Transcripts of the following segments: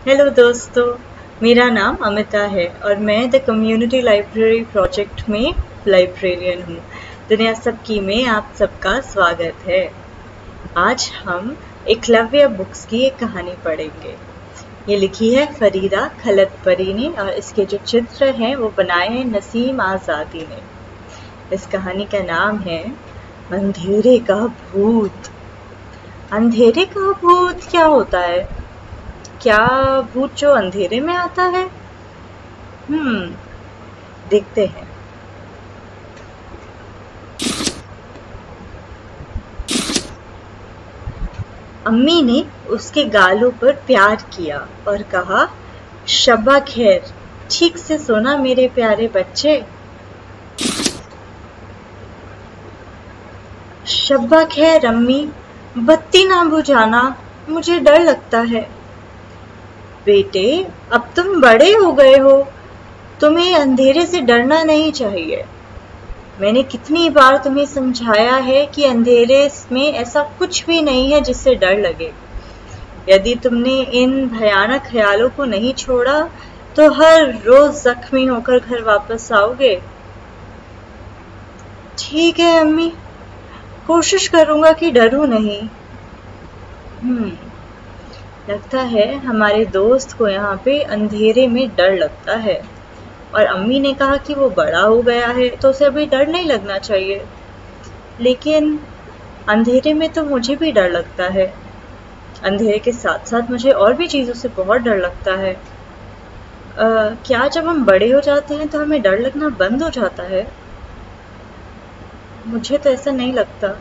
Hello दोस्तों, मेरा नाम अमिता है और मैं द कम्युनिटी लाइब्रेरी प्रोजेक्ट में लाइब्रेरियन हूँ। दुनिया सबकी में आप सबका स्वागत है। आज हम एकलव्य बुक्स की एक कहानी पढ़ेंगे। ये लिखी है फरीदा खलतपरी ने और इसके जो चित्र हैं वो बनाए हैं नसीम आज़ादी ने। इस कहानी का नाम है अंधेरे का भूत। अंधेरे का भूत क्या होता है? क्या भूत जो अंधेरे में आता है? देखते हैं। अम्मी ने उसके गालों पर प्यार किया और कहा, शब्बा खैर, ठीक से सोना मेरे प्यारे बच्चे। शब्बा खैर अम्मी, बत्ती ना बुझाना, मुझे डर लगता है। बेटे, अब तुम बड़े हो गए हो, तुम्हें अंधेरे से डरना नहीं चाहिए। मैंने कितनी बार तुम्हें समझाया है कि अंधेरे में ऐसा कुछ भी नहीं है जिससे डर लगे। यदि तुमने इन भयानक ख्यालों को नहीं छोड़ा तो हर रोज जख्मी होकर घर वापस आओगे। ठीक है अम्मी, कोशिश करूंगा कि डरूं नहीं। लगता है हमारे दोस्त को यहाँ पे अंधेरे में डर लगता है और अम्मी ने कहा कि वो बड़ा हो गया है तो उसे अभी डर नहीं लगना चाहिए। लेकिन अंधेरे में तो मुझे भी डर लगता है। अंधेरे के साथ साथ मुझे और भी चीज़ों से बहुत डर लगता है। क्या जब हम बड़े हो जाते हैं तो हमें डर लगना बंद हो जाता है? मुझे तो ऐसा नहीं लगता।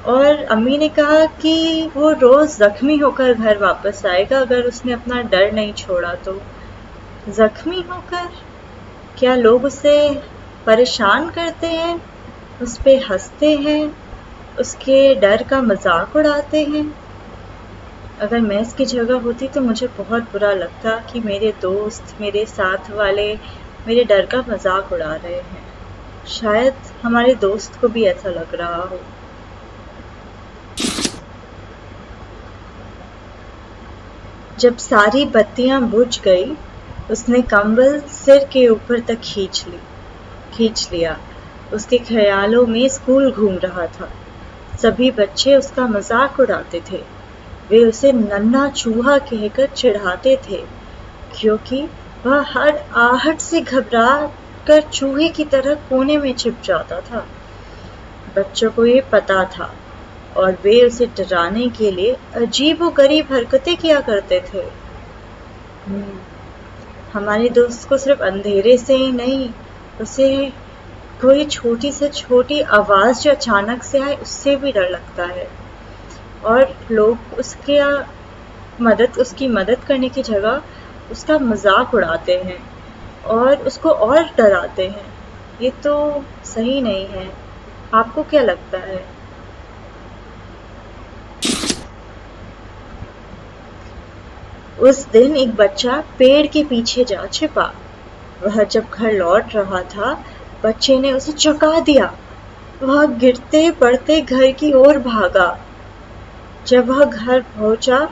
और अम्मी ने कहा कि वो रोज जख्मी होकर घर वापस आएगा अगर उसने अपना डर नहीं छोड़ा तो। जख्मी होकर? क्या लोग उसे परेशान करते हैं, उस पे हंसते हैं, उसके डर का मजाक उड़ाते हैं? अगर मैं इसकी जगह होती तो मुझे बहुत बुरा लगता कि मेरे दोस्त, मेरे साथ वाले मेरे डर का मजाक उड़ा रहे हैं। शायद हमारे दोस्त को भी ऐसा लग रहा हो। जब सारी बत्तियां बुझ गई, उसने कंबल सिर के ऊपर तक खींच लिया। उसके ख्यालों में स्कूल घूम रहा था। सभी बच्चे उसका मजाक उड़ाते थे। वे उसे नन्हा चूहा कहकर चिढ़ाते थे क्योंकि वह हर आहट से घबरा कर चूहे की तरह कोने में छिप जाता था। बच्चों को ये पता था और वे उसे डराने के लिए अजीबोगरीब हरकतें किया करते थे। हमारे दोस्त को सिर्फ अंधेरे से ही नहीं, उसे कोई छोटी से छोटी आवाज जो अचानक से आए उससे भी डर लगता है। और लोग उसकी मदद करने की जगह उसका मजाक उड़ाते हैं और उसको और डराते हैं। ये तो सही नहीं है। आपको क्या लगता है? उस दिन एक बच्चा पेड़ के पीछे जा छिपा। वह जब घर लौट रहा था, बच्चे ने उसे चौंका दिया। वह गिरते पड़ते घर की ओर भागा। जब वह घर पहुंचा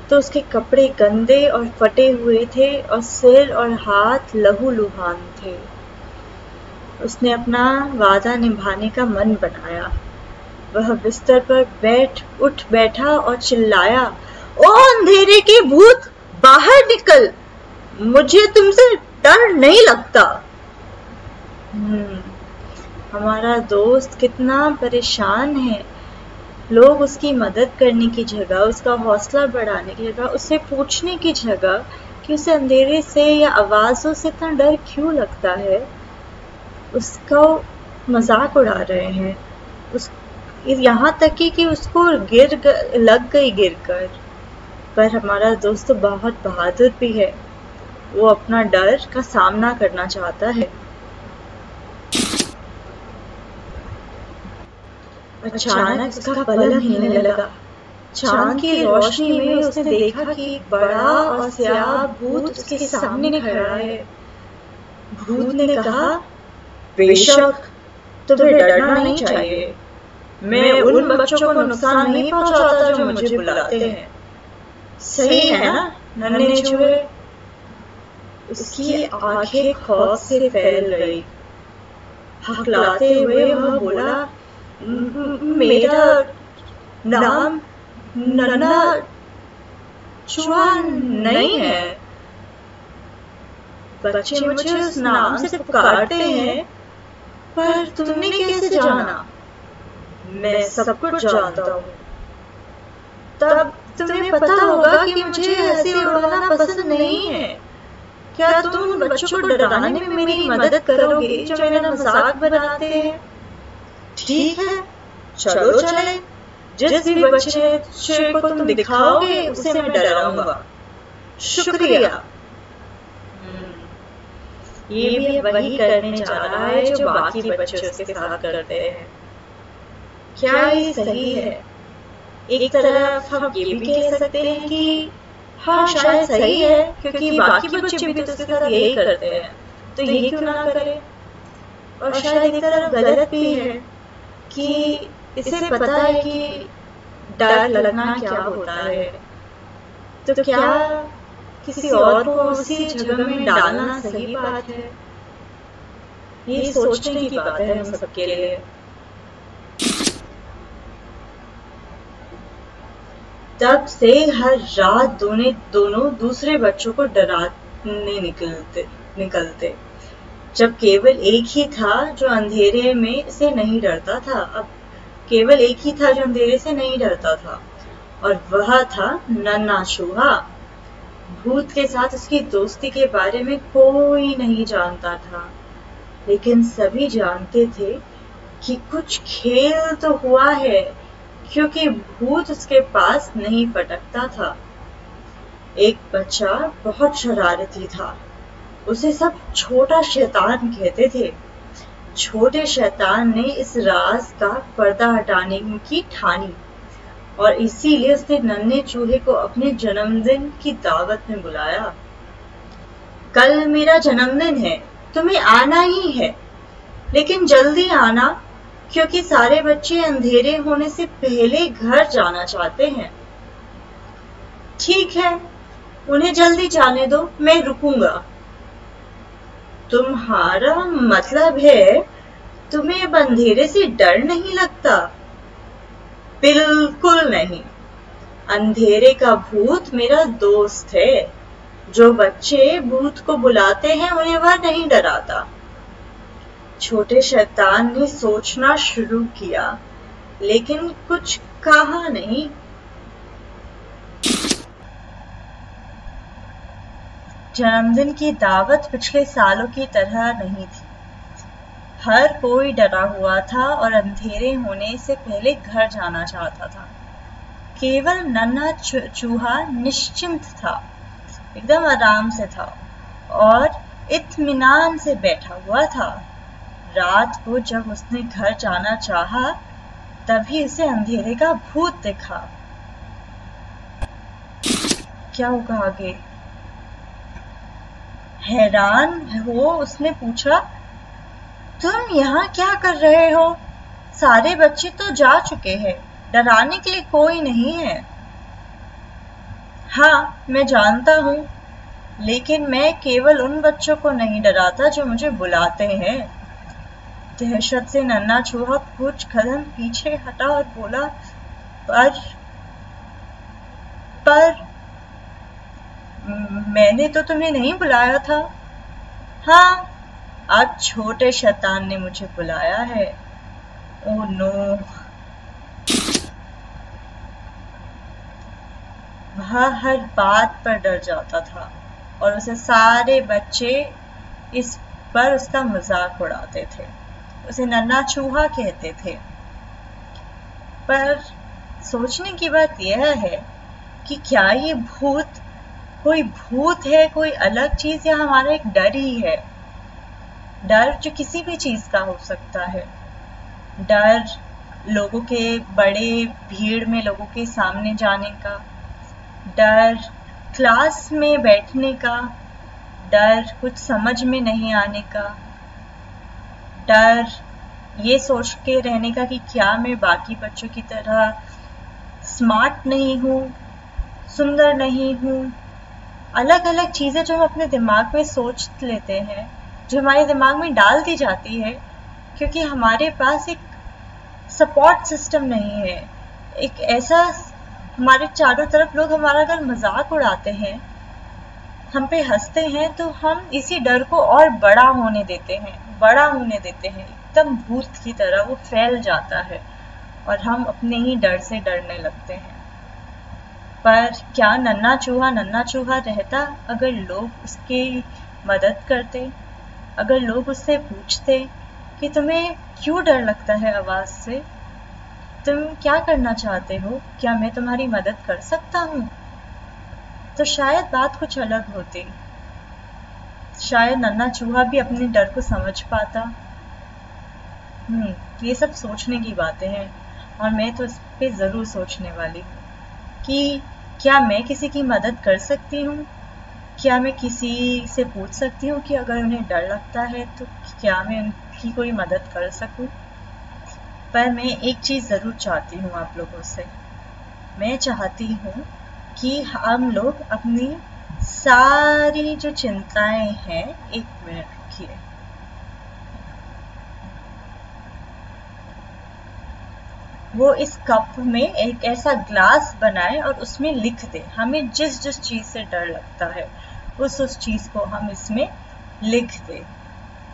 तो उसके कपड़े गंदे और फटे हुए थे और सिर और हाथ लहूलुहान थे। उसने अपना वादा निभाने का मन बनाया। वह बिस्तर पर उठ बैठा और चिल्लाया, ओ अंधेरे के भूत, बाहर निकल, मुझे तुमसे डर नहीं लगता। हमारा दोस्त कितना परेशान है। लोग उसकी मदद करने की जगह, उसका हौसला बढ़ाने की जगह, उससे पूछने की जगह कि उसे अंधेरे से या आवाजों से इतना डर क्यों लगता है, उसका मजाक उड़ा रहे हैं। यहाँ तक कि उसको लग गई गिरकर। पर हमारा दोस्त तो बहुत बहादुर भी है। वो अपना डर का सामना करना चाहता है। अचानक उसका पलक हिलने लगा। चांद की रोशनी में उसने देखा कि एक बड़ा और स्याह भूत उसके सामने खड़ा है। भूत ने कहा, बेशक, तुम्हें डरना नहीं चाहिए। मैं उन बच्चों को नुकसान नहीं पहुंचाता जो मुझे बुलाते हैं। सही है ना? नन्हे चूहे। उसकी आंखें खौफ से फैल गई। हकलाते हुए वह बोला, मेरा नाम नन्हा चूहा नहीं है। बच्चे मुझे उस नाम से पुकारते हैं, पर तुमने कैसे जाना? मैं सब कुछ जानता हूँ। तब तुम्हें पता होगा कि मुझे हंसी उड़ाना पसंद नहीं है। क्या तुम उन बच्चों को डराने में मेरी मदद करोगे जो मेरा मजाक बनाते हैं? ठीक है, चलो चले। जिस भी बच्चे को तुम दिखाओगे उसे मैं डराऊंगा। शुक्रिया। ये भी वही करने जा रहा है जो बाकी बच्चे उसके साथ करते हैं। क्या ये सही है? एक तरफ हम ये भी कह सकते हैं कि हाँ शायद सही है, क्योंकि बाकी बच्चे भी तो उसके साथ यही करते हैं, तो ये क्यों ना करे। और शायद एक तरफ गलत भी है कि इसे पता है कि डर लगना क्या होता है, तो क्या किसी और को उसी जगह में डालना सही बात है? ये सोचने की बात है हम सबके लिए। तब से हर रात दोनों दूसरे बच्चों को डराने निकलते। जब केवल एक ही था जो अंधेरे में से नहीं डरता था। अब केवल एक ही था जो अंधेरे से नहीं डरता था, और वह था नन्हा चूहा। भूत के साथ उसकी दोस्ती के बारे में कोई नहीं जानता था, लेकिन सभी जानते थे कि कुछ खेल तो हुआ है, क्योंकि भूत उसके पास नहीं फटकता था। एक बच्चा बहुत शरारती था। उसे सब छोटा शैतान कहते थे। छोटे शैतान ने इस राज का पर्दा हटाने की ठानी, और इसीलिए उसने नन्हे चूहे को अपने जन्मदिन की दावत में बुलाया। कल मेरा जन्मदिन है, तुम्हें आना ही है, लेकिन जल्दी आना, क्योंकि सारे बच्चे अंधेरे होने से पहले घर जाना चाहते हैं। ठीक है, उन्हें जल्दी जाने दो, मैं रुकूंगा। तुम्हारा मतलब है तुम्हें अब अंधेरे से डर नहीं लगता? बिल्कुल नहीं। अंधेरे का भूत मेरा दोस्त है। जो बच्चे भूत को बुलाते हैं उन्हें वह नहीं डराता। छोटे शैतान ने सोचना शुरू किया, लेकिन कुछ कहा नहीं। जन्मदिन की दावत पिछले सालों की तरह नहीं थी। हर कोई डरा हुआ था और अंधेरे होने से पहले घर जाना चाहता था। केवल नन्हा चूहा निश्चिंत था, एकदम आराम से था और इत्मीनान से बैठा हुआ था। रात को जब उसने घर जाना चाहा, तभी उसे अंधेरे का भूत दिखा। क्या होगा आगे? हैरान हो उसने पूछा, तुम यहाँ क्या कर रहे हो? सारे बच्चे तो जा चुके हैं, डराने के लिए कोई नहीं है। हाँ, मैं जानता हूँ, लेकिन मैं केवल उन बच्चों को नहीं डराता जो मुझे बुलाते हैं। दहशत से नन्हा चूहा कुछ कदम पीछे हटा और बोला, पर मैंने तो तुम्हें नहीं बुलाया था। हाँ, आज छोटे शैतान ने मुझे बुलाया है। Oh no. वह हर बात पर डर जाता था और उसे सारे बच्चे इस पर उसका मजाक उड़ाते थे। उसे नन्हा चूहा कहते थे। पर सोचने की बात यह है कि क्या ये कोई भूत है, कोई अलग चीज, या हमारा एक डर ही है? डर जो किसी भी चीज का हो सकता है। डर लोगों के बड़े भीड़ में लोगों के सामने जाने का, डर क्लास में बैठने का, डर कुछ समझ में नहीं आने का, डर ये सोच के रहने का कि क्या मैं बाकी बच्चों की तरह स्मार्ट नहीं हूँ, सुंदर नहीं हूँ, अलग अलग चीज़ें जो हम अपने दिमाग में सोच लेते हैं, जो हमारे दिमाग में डाल दी जाती है, क्योंकि हमारे पास एक सपोर्ट सिस्टम नहीं है। एक ऐसा, हमारे चारों तरफ लोग हमारा अगर मजाक उड़ाते हैं, हम पे हंसते हैं, तो हम इसी डर को और बड़ा होने देते हैं, बड़ा होने देते हैं, एकदम भूत की तरह वो फैल जाता है और हम अपने ही डर से डरने लगते हैं। पर क्या नन्हा चूहा रहता अगर लोग उसकी मदद करते, अगर लोग उससे पूछते कि तुम्हें क्यों डर लगता है आवाज से, तुम क्या करना चाहते हो, क्या मैं तुम्हारी मदद कर सकता हूँ, तो शायद बात कुछ अलग होती। शायद नन्हा चूहा भी अपने डर को समझ पाता। ये सब सोचने की बातें हैं, और मैं तो इस पे जरूर सोचने वाली हूँ कि क्या मैं किसी की मदद कर सकती हूँ, क्या मैं किसी से पूछ सकती हूँ कि अगर उन्हें डर लगता है तो क्या मैं उनकी कोई मदद कर सकूँ। पर मैं एक चीज़ ज़रूर चाहती हूँ आप लोगों से, मैं चाहती हूँ कि हम लोग अपनी सारी जो चिंताएं हैं, एक मिनट रुकिए, वो इस कप में एक ऐसा ग्लास बनाए और उसमें लिख दे हमें जिस जिस चीज़ से डर लगता है, उस चीज़ को हम इसमें लिख दे,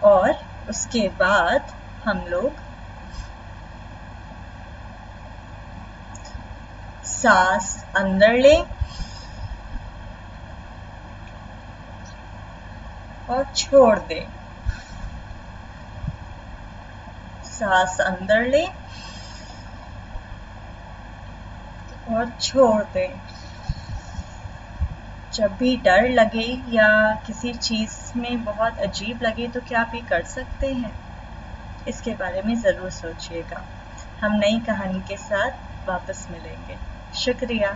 और उसके बाद हम लोग सांस अंदर लें और छोड़ दें, सांस अंदर लें और छोड़ दें। जब भी डर लगे या किसी चीज़ में बहुत अजीब लगे तो क्या आप ये कर सकते हैं? इसके बारे में ज़रूर सोचिएगा। हम नई कहानी के साथ वापस मिलेंगे। शुक्रिया।